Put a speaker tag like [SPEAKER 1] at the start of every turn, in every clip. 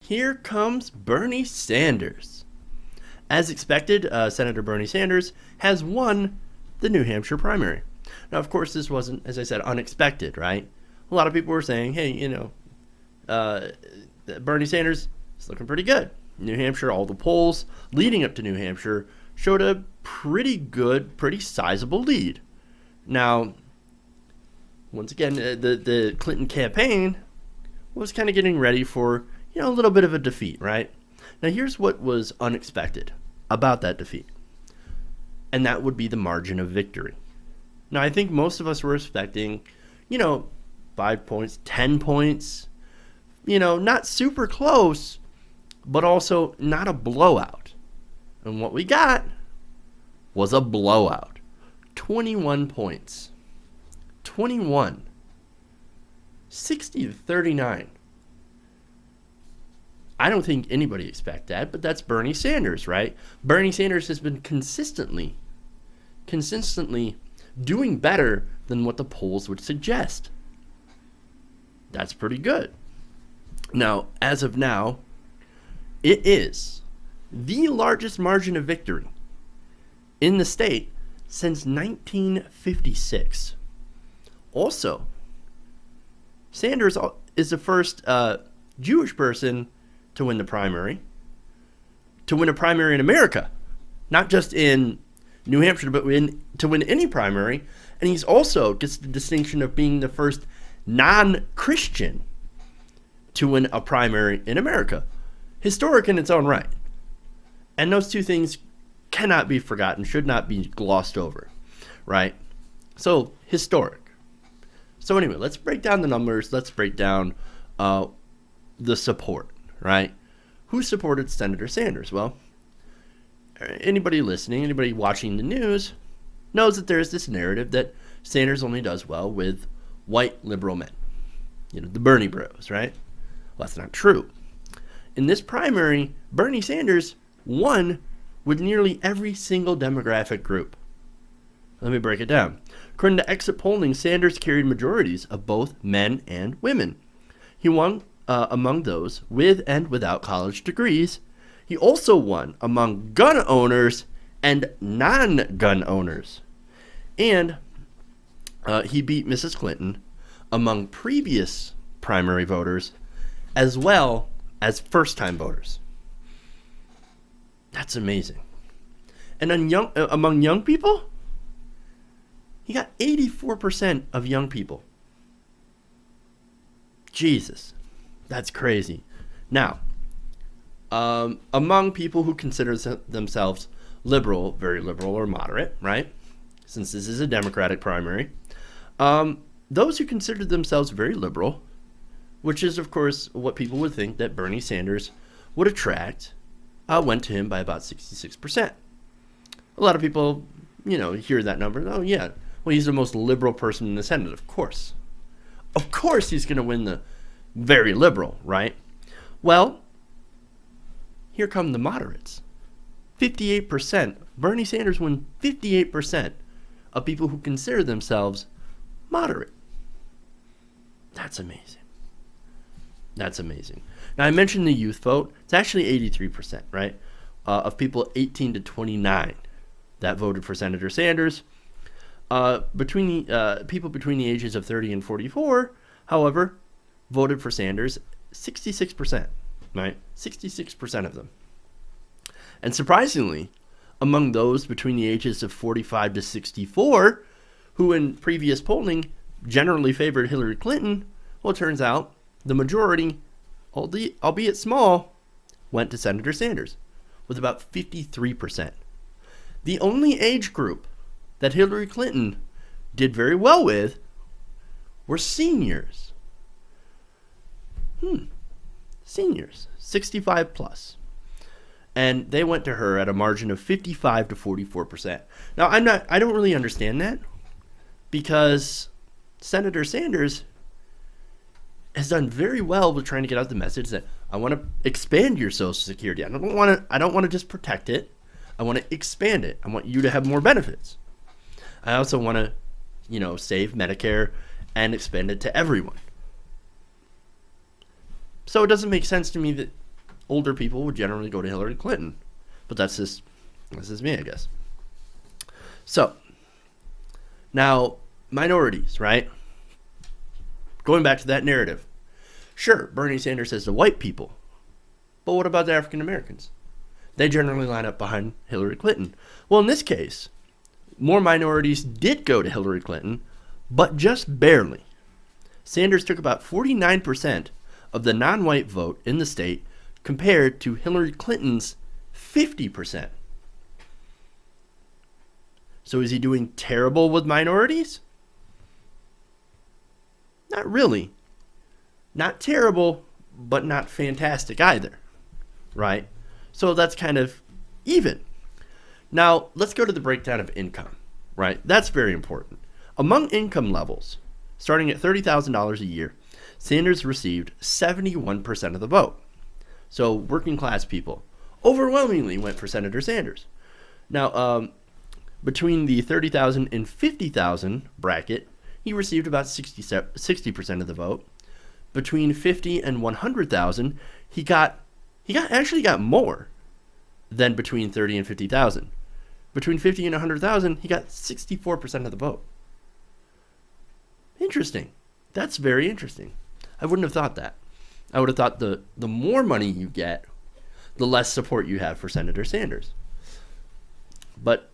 [SPEAKER 1] here comes Bernie Sanders. As expected, Senator Bernie Sanders has won the New Hampshire primary. Now, of course, this wasn't, as I said, unexpected, right? A lot of people were saying, hey, Bernie Sanders is looking pretty good. New Hampshire, all the polls leading up to New Hampshire showed a pretty good, pretty sizable lead. Now, once again, the Clinton campaign was kind of getting ready for, a little bit of a defeat, right? Now, here's what was unexpected about that defeat, and that would be the margin of victory. Now, I think most of us were expecting, 5 points, 10 points, not super close, but also not a blowout. And what we got was a blowout. 21 points. 21. 60 to 39. I don't think anybody expect that, but that's Bernie Sanders, right? Bernie Sanders has been consistently doing better than what the polls would suggest. That's pretty good. Now, as of now, it is the largest margin of victory in the state since 1956. Also, Sanders is the first Jewish person to win the primary, to win a primary in America, not just in New Hampshire, but to win any primary. And he's also gets the distinction of being the first non-Christian to win a primary in America. Historic in its own right. And those two things cannot be forgotten, should not be glossed over, right? So, historic. So anyway, let's break down the numbers. Let's break down the support, right? Who supported Senator Sanders? Well, anybody listening, anybody watching the news knows that there's this narrative that Sanders only does well with white liberal men. The Bernie bros, right? Well, that's not true. In this primary, Bernie Sanders won with nearly every single demographic group. Let me break it down. According to exit polling, Sanders carried majorities of both men and women. He won among those with and without college degrees. He also won among gun owners and non-gun owners. And he beat Mrs. Clinton among previous primary voters as well as first-time voters. That's amazing. And among young people, he got 84% of young people. Jesus, that's crazy. Now, among people who consider themselves liberal, very liberal or moderate, right? Since this is a Democratic primary, those who consider themselves very liberal, which is, of course, what people would think that Bernie Sanders would attract, went to him by about 66%. A lot of people, hear that number. Oh, yeah. Well, he's the most liberal person in the Senate, of course. Of course he's going to win the very liberal, right? Well, here come the moderates. 58%. Bernie Sanders won 58% of people who consider themselves moderate. That's amazing. That's amazing. Now, I mentioned the youth vote. It's actually 83%, right? Of people 18 to 29 that voted for Senator Sanders. Between people between the ages of 30 and 44, however, voted for Sanders 66%, right? 66% of them. And surprisingly, among those between the ages of 45 to 64, who in previous polling generally favored Hillary Clinton, well, it turns out the majority, albeit small, went to Senator Sanders with about 53%. The only age group that Hillary Clinton did very well with were seniors. Seniors, 65 plus. And they went to her at a margin of 55 to 44%. Now, I don't really understand that, because Senator Sanders has done very well with trying to get out the message that I want to expand your Social Security. I don't want to just protect it. I want to expand it. I want you to have more benefits. I also want to, save Medicare and expand it to everyone. So it doesn't make sense to me that older people would generally go to Hillary Clinton. But this is me, I guess. So, now, minorities, right? Going back to that narrative. Sure, Bernie Sanders says the white people. But what about the African Americans? They generally line up behind Hillary Clinton. Well, in this case, more minorities did go to Hillary Clinton, but just barely. Sanders took about 49% of the non-white vote in the state compared to Hillary Clinton's 50%. So is he doing terrible with minorities? Not really. Not terrible, but not fantastic either, right? So that's kind of even. Now, let's go to the breakdown of income, right? That's very important. Among income levels, starting at $30,000 a year, Sanders received 71% of the vote. So working class people overwhelmingly went for Senator Sanders. Now, between the 30,000 and 50,000 bracket, he received about 60% of the vote. Between 50 and 100,000, he actually got more than between 30 and 50,000. Between 50 and 100,000, he got 64% of the vote. Interesting. That's very interesting. I wouldn't have thought that. I would have thought the more money you get, the less support you have for Senator Sanders. But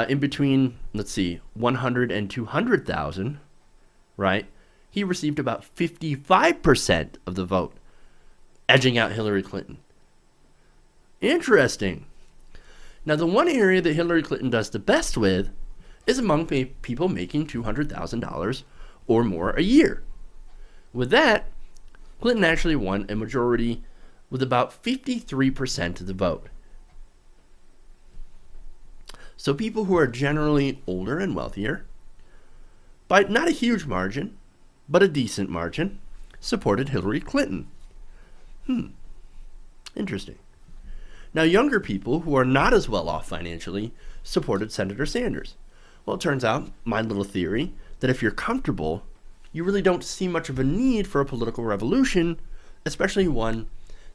[SPEAKER 1] in between, let's see, 100 and 200,000, right, he received about 55% of the vote, edging out Hillary Clinton. Interesting. Now, the one area that Hillary Clinton does the best with is among people making $200,000 or more a year. With that, Clinton actually won a majority with about 53% of the vote. So people who are generally older and wealthier, by not a huge margin, but a decent margin, supported Hillary Clinton. Interesting. Now, younger people who are not as well off financially supported Senator Sanders. Well, it turns out, my little theory, that if you're comfortable, you really don't see much of a need for a political revolution, especially one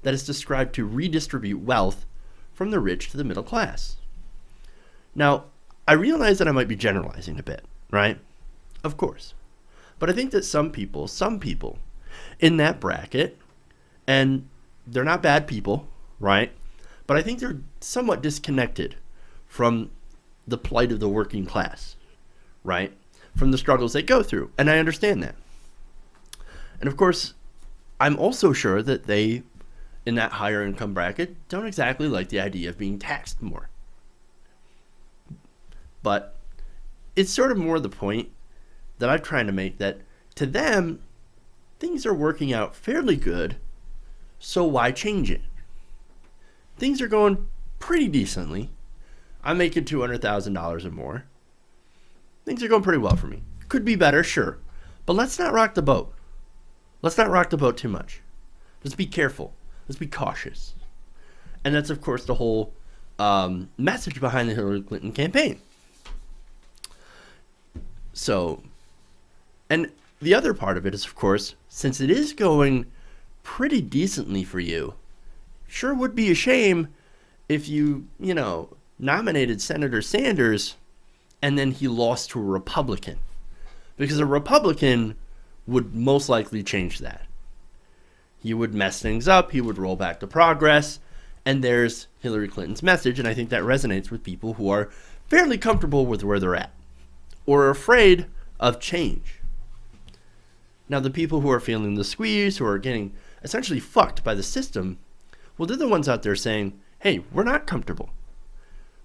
[SPEAKER 1] that is described to redistribute wealth from the rich to the middle class. Now, I realize that I might be generalizing a bit, right? Of course. But I think that some people in that bracket, and they're not bad people, right? But I think they're somewhat disconnected from the plight of the working class, right? From the struggles they go through. And I understand that. And of course, I'm also sure that they, in that higher income bracket, don't exactly like the idea of being taxed more. But it's sort of more the point that I'm trying to make, that to them, things are working out fairly good, so why change it? Things are going pretty decently. I'm making $200,000 or more. Things are going pretty well for me. Could be better, sure. But let's not rock the boat. Let's not rock the boat too much. Let's be careful. Let's be cautious. And that's, of course, the whole message behind the Hillary Clinton campaign. So, and the other part of it is, of course, since it is going pretty decently for you, sure would be a shame if you nominated Senator Sanders and then he lost to a Republican. Because a Republican would most likely change that. He would mess things up, he would roll back the progress, and there's Hillary Clinton's message, and I think that resonates with people who are fairly comfortable with where they're at, or are afraid of change. Now, the people who are feeling the squeeze, who are getting essentially fucked by the system, well, they're the ones out there saying, hey, we're not comfortable.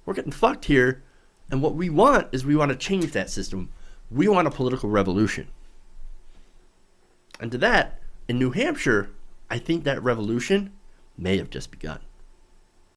[SPEAKER 1] We're getting fucked here, and what we want is we want to change that system. We want a political revolution. And to that, in New Hampshire, I think that revolution may have just begun.